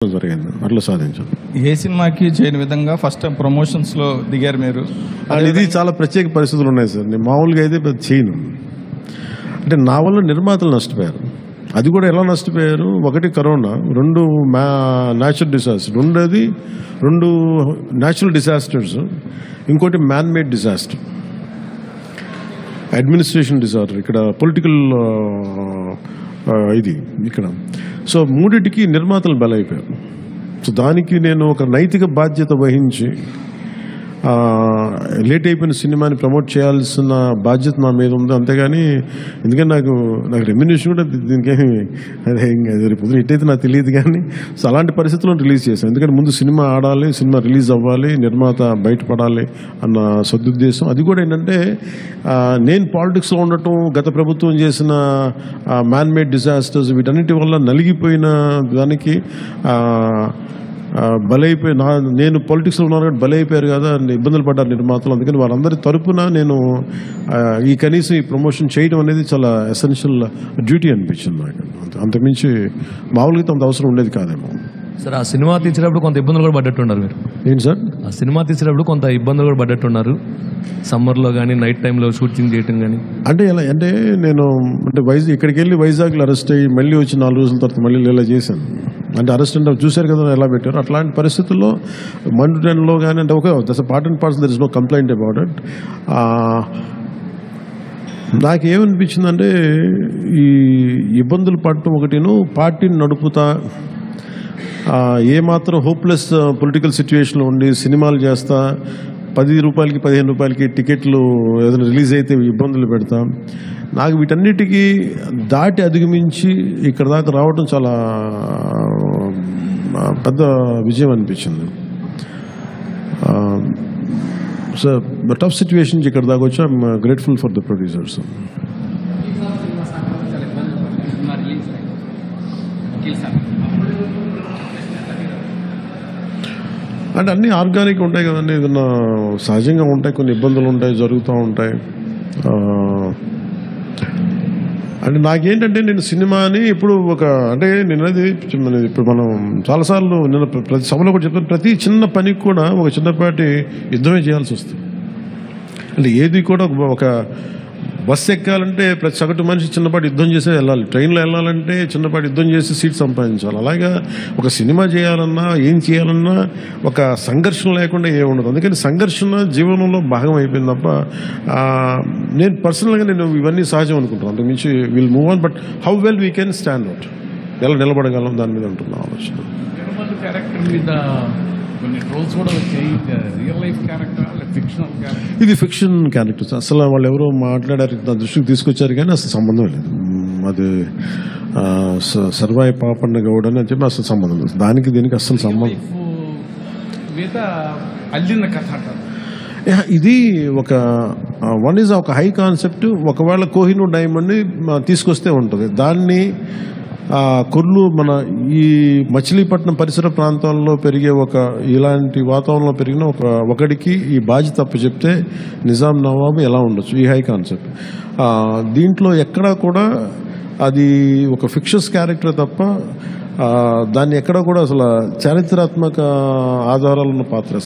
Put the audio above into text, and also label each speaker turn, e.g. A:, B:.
A: జరిగింది అట్లా సాధించాం.
B: ఏ సినిమాకి చేయని విధంగా ఫస్ట్ టైం ప్రమోషన్స్ లో దిగారు మీరు.
A: ఇది చాలా ప్రత్యేక పరిస్థితులు ఉన్నాయి సార్. నేను మామూలుగా అయితే పెద్ద చేయను. అంటే నా వల్ల నిర్మాతలు నష్టపోయారు. అది కూడా ఎలా నష్టపోయారు? ఒకటి కరోనా, రెండు న్యాచురల్ డిజాస్టర్, రెండు న్యాచురల్ డిజాస్టర్స్, ఇంకోటి man made disaster, administration disaster, ఇక్కడ పొలిటికల్ ఇది ఇక్కడ. సో మూడింటికి నిర్మాతలు బలైపోయారు. సో దానికి నేను ఒక నైతిక బాధ్యత వహించి లేట్ అయిపోయిన సినిమాని ప్రమోట్ చేయాల్సిన బాధ్యత నా మీద ఉంది. అంతేగాని ఎందుకంటే నాకు రెమ్యునేషన్ కూడా దీనికేమి రేపు హిట్ అయితే నాకు తెలియదు. కానీ సో అలాంటి పరిస్థితుల్లో రిలీజ్ చేశాను. ఎందుకంటే ముందు సినిమా ఆడాలి, సినిమా రిలీజ్ అవ్వాలి, నిర్మాత బయటపడాలి అన్న సదుద్దేశం. అది కూడా ఏంటంటే నేను పాలిటిక్స్లో ఉండటం, గత ప్రభుత్వం చేసిన మ్యాన్ మేడ్ డిజాస్టర్స్, వీటన్నిటి వల్ల నలిగిపోయిన దానికి బలైపోయి నేను పొలిటిక్స్లో ఉన్నాను కాబట్టి బలైపోయారు కదా, ఇబ్బందులు పడ్డారు నిర్మాతలు. అందుకని వారందరి తరపున నేను ఈ కనీసం ఈ ప్రమోషన్ చేయడం అనేది చాలా ఎసెన్షియల్ డ్యూటీ అనిపించింది నాకు. అంతకుమించి మామూలుగా అంత అవసరం ఉండేది కాదేమో.
C: సార్ ఆ సినిమా తీసేటప్పుడు కొంత ఇబ్బందులు కూడా పడ్డట్టున్నారు మీరు.
A: ఏంటి సార్?
C: ఆ సినిమా తీసేటప్పుడు కొంత ఇబ్బందులు కూడా పడ్డట్టున్నారు, సమ్మర్లో కానీ నైట్ టైంలో షూటింగ్ చేయటం కానీ.
A: అంటే ఎలా అంటే నేను ఇక్కడికి వెళ్ళి వైజాగ్లో అరెస్ట్ అయ్యి మళ్ళీ వచ్చి 4 రోజుల తర్వాత మళ్ళీ ఇలా చేశాను. అంటే అరెస్ట్ అంటే చూశారు కదా ఎలా పెట్టారు. అట్లాంటి పరిస్థితుల్లో మండుటెన్లో కానీ అంటే okay, that's part and parcel, there is no complaint about it. నాకేమనిపించిందంటే ఈ ఇబ్బందులు పడటం ఒకటిను, పార్టీని నడుపుతా ఏమాత్రం హోప్లెస్ పొలిటికల్ సిచ్యువేషన్లో ఉండి సినిమాలు చేస్తా 10 రూపాయలకి 15 రూపాయలకి టికెట్లు ఏదైనా రిలీజ్ అయితే ఇబ్బందులు పెడతాం. నాకు వీటన్నిటికీ దాటి అధిగమించి ఇక్కడ దాకా రావడం చాలా పెద్ద విజయం అనిపించింది. సో టఫ్ సిచ్యువేషన్ ఇక్కడ దాకా వచ్చి I'm grateful for the producers. అంటే అన్నీ ఆర్గానిక్ ఉంటాయి కదండి, ఏదన్నా సహజంగా ఉంటాయి, కొన్ని ఇబ్బందులు ఉంటాయి, జరుగుతూ ఉంటాయి. అంటే నాకేంటంటే నేను సినిమాని ఇప్పుడు అంటే నేనది ఇప్పుడు మనం చాలాసార్లు నేను ప్రతి సభలో కూడా చెప్తాను, ప్రతి చిన్న పనికి కూడా ఒక చిన్నపాటి యుద్ధమే చేయాల్సి వస్తుంది. అంటే ఏది కూడా ఒక బస్సు ఎక్కాలంటే ప్రతి సగటు మనిషి చిన్నపాటి యుద్ధం చేసే వెళ్ళాలి, ట్రైన్లో వెళ్ళాలంటే చిన్నపాటి యుద్ధం చేసి సీట్ సంపాదించాలి. అలాగా ఒక సినిమా చేయాలన్నా ఏం చేయాలన్నా ఒక సంఘర్షణ లేకుండా ఏముండదు. అందుకని సంఘర్షణ జీవనంలో భాగం అయిపోయింది తప్ప నేను పర్సనల్గా నేను ఇవన్నీ సహజం అనుకుంటాను. అంతకుమించి will move on, but how well we can stand out, ఎలా నిలబడగలం దాని మీద ఉంటుంది ఆలోచన. ఇది ఫిక్షన్ క్యారెక్టర్స్. అసలు వాళ్ళు ఎవరో మాట్లాడారు, నా దృష్టికి తీసుకొచ్చారు కానీ అసలు సంబంధం లేదు. అది సర్వాయి పాపన్న గౌడ్ అని చెప్పి అసలు సంబంధం లేదు. దానికి దీనికి అసలు సంబంధం. ఇది వన్ ఈజ్ ఒక హై కాన్సెప్ట్. ఒకవేళ కోహినూర్ డైమండ్ని తీసుకొస్తే ఉంటుంది. దాన్ని కొర్లు మన ఈ మచిలీపట్నం పరిసర ప్రాంతాల్లో పెరిగే ఇలాంటి వాతావరణంలో పెరిగిన ఒకడికి ఈ బాధ్యత అప్పు చెప్తే నిజాం నవాబు ఎలా ఉండొచ్చు, ఈ హై కాన్సెప్ట్. దీంట్లో ఎక్కడా కూడా అది ఒక ఫిక్షస్ క్యారెక్టర్ తప్ప దాన్ని ఎక్కడా కూడా అసలు చారిత్రాత్మక ఆధారాలున్న పాత్ర.